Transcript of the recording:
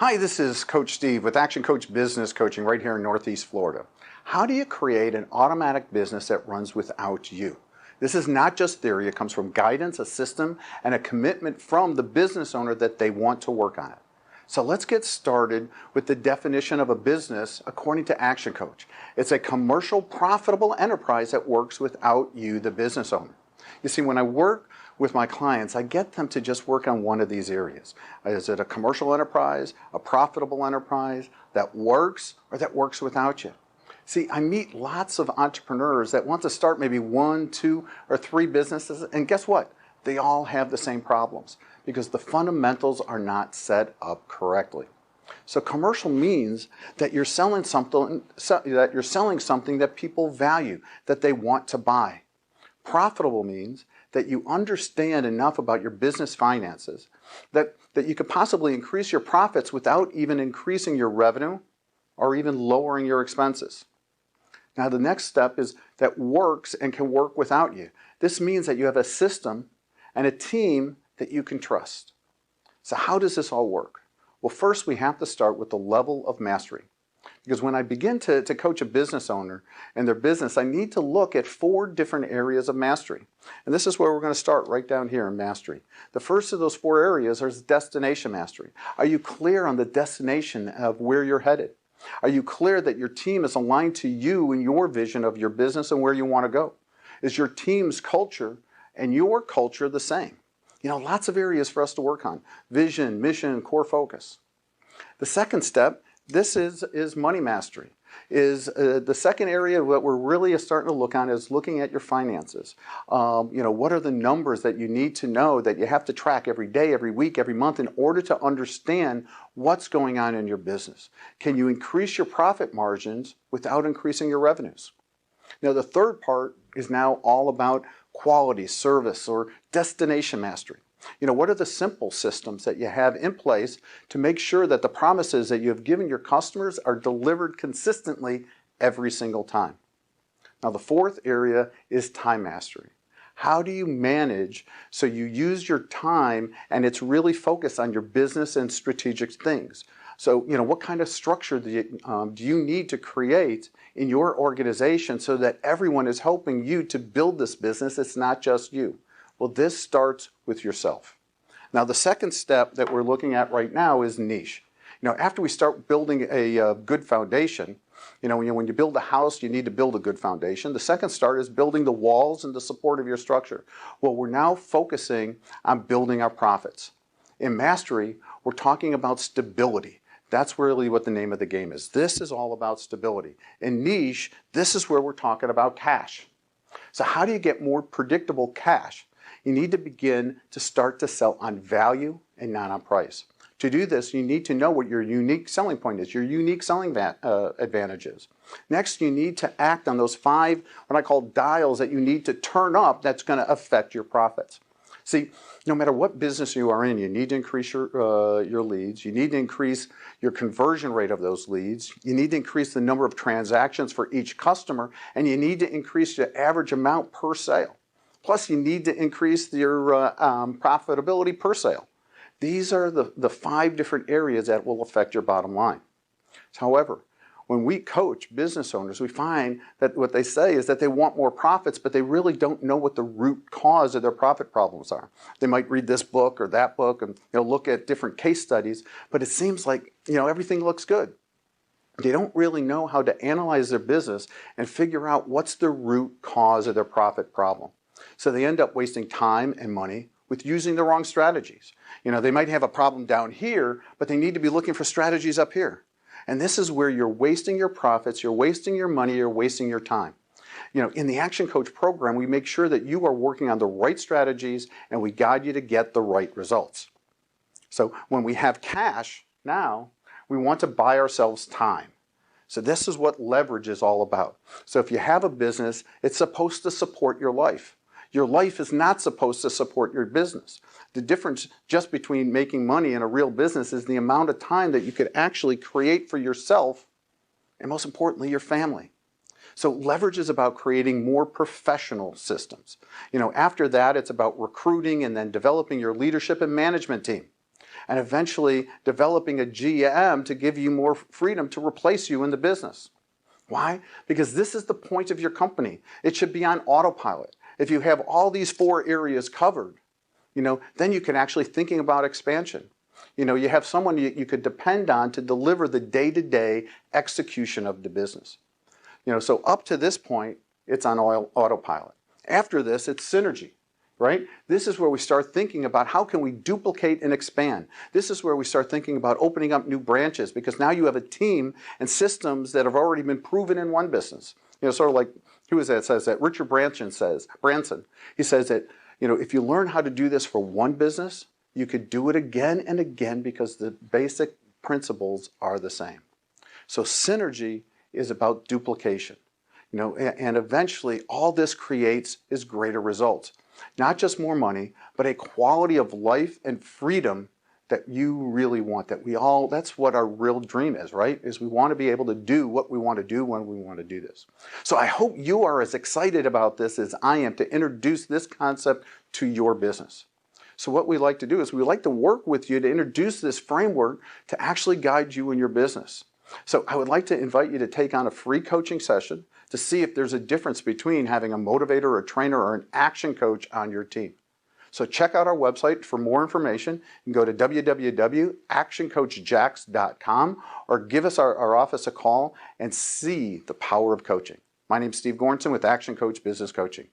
Hi, this is Coach Steve with Action Coach Business Coaching right here in Northeast Florida. How do you create an automatic business that runs without you? This is not just theory. It comes from guidance, a system, and a commitment from the business owner that they want to work on it. So let's get started with the definition of a business according to Action Coach. It's a commercial, profitable enterprise that works without you, the business owner. You see, when I work with my clients, I get them to just work on one of these areas. Is it a commercial enterprise, a profitable enterprise that works, or that works without you? See, I meet lots of entrepreneurs that want to start maybe 1, 2, or 3 businesses, and guess what? They all have the same problems because the fundamentals are not set up correctly. So commercial means that you're selling something that people value, that they want to buy. Profitable means that you understand enough about your business finances that you could possibly increase your profits without even increasing your revenue or even lowering your expenses. Now the next step is that works and can work without you. This means that you have a system and a team that you can trust. So how does this all work? Well, first we have to start with the level of mastery. Because when I begin to coach a business owner and their business, I need to look at 4 different areas of mastery. And this is where we're going to start, right down here in mastery. The first of those 4 areas is destination mastery. Are you clear on the destination of where you're headed? Are you clear that your team is aligned to you and your vision of your business and where you want to go? Is your team's culture and your culture the same? You know, lots of areas for us to work on. Vision, mission, core focus. The second step, this is money mastery. The second area that we're really starting to look on is looking at your finances. What are the numbers that you need to know that you have to track every day, every week, every month in order to understand what's going on in your business? Can you increase your profit margins without increasing your revenues? Now the third part is now all about quality, service, or destination mastery. What are the simple systems that you have in place to make sure that the promises that you have given your customers are delivered consistently every single time? Now, the fourth area is time mastery. How do you manage so you use your time and it's really focused on your business and strategic things? So, what kind of structure do you need to create in your organization so that everyone is helping you to build this business? It's not just you. Well, this starts with yourself. Now, the second step that we're looking at right now is niche. After we start building a good foundation, when you build a house, you need to build a good foundation. The second start is building the walls and the support of your structure. Well, we're now focusing on building our profits. In mastery, we're talking about stability. That's really what the name of the game is. This is all about stability. In niche, this is where we're talking about cash. So how do you get more predictable cash? You need to begin to start to sell on value and not on price. To do this, you need to know what your unique selling point is, your unique selling advantages. Next, you need to act on those 5, what I call dials that you need to turn up that's going to affect your profits. See, no matter what business you are in, you need to increase your leads. You need to increase your conversion rate of those leads. You need to increase the number of transactions for each customer, and you need to increase your average amount per sale. Plus, you need to increase your profitability per sale. These are the 5 different areas that will affect your bottom line. However, when we coach business owners, we find that what they say is that they want more profits, but they really don't know what the root cause of their profit problems are. They might read this book or that book and look at different case studies, but it seems like everything looks good. They don't really know how to analyze their business and figure out what's the root cause of their profit problem. So they end up wasting time and money with using the wrong strategies. They might have a problem down here, but they need to be looking for strategies up here. And this is where you're wasting your profits, you're wasting your money, you're wasting your time. In the Action Coach program, we make sure that you are working on the right strategies and we guide you to get the right results. So when we have cash now, we want to buy ourselves time. So this is what leverage is all about. So if you have a business, it's supposed to support your life. Your life is not supposed to support your business. The difference just between making money and a real business is the amount of time that you could actually create for yourself and, most importantly, your family. So leverage is about creating more professional systems. After that, it's about recruiting and then developing your leadership and management team. and eventually developing a GM to give you more freedom to replace you in the business. Why? Because this is the point of your company. It should be on autopilot. If you have all these 4 areas covered, then you can actually thinking about expansion. You have someone you could depend on to deliver the day-to-day execution of the business. So up to this point, it's on autopilot. After this, it's synergy, right? This is where we start thinking about how can we duplicate and expand. This is where we start thinking about opening up new branches, because now you have a team and systems that have already been proven in one business. Sort of like, who is that says that? Richard Branson. He says that, if you learn how to do this for one business, you could do it again and again because the basic principles are the same. So synergy is about duplication. And eventually all this creates is greater results. Not just more money, but a quality of life and freedom that you really want, that's what our real dream is, right? Is we want to be able to do what we want to do when we want to do this. So I hope you are as excited about this as I am to introduce this concept to your business. So what we like to do is we like to work with you to introduce this framework to actually guide you in your business. So I would like to invite you to take on a free coaching session to see if there's a difference between having a motivator, a trainer, or an action coach on your team. So check out our website for more information. You can go to www.actioncoachjax.com or give us our office a call and see the power of coaching. My name is Steve Goranson with Action Coach Business Coaching.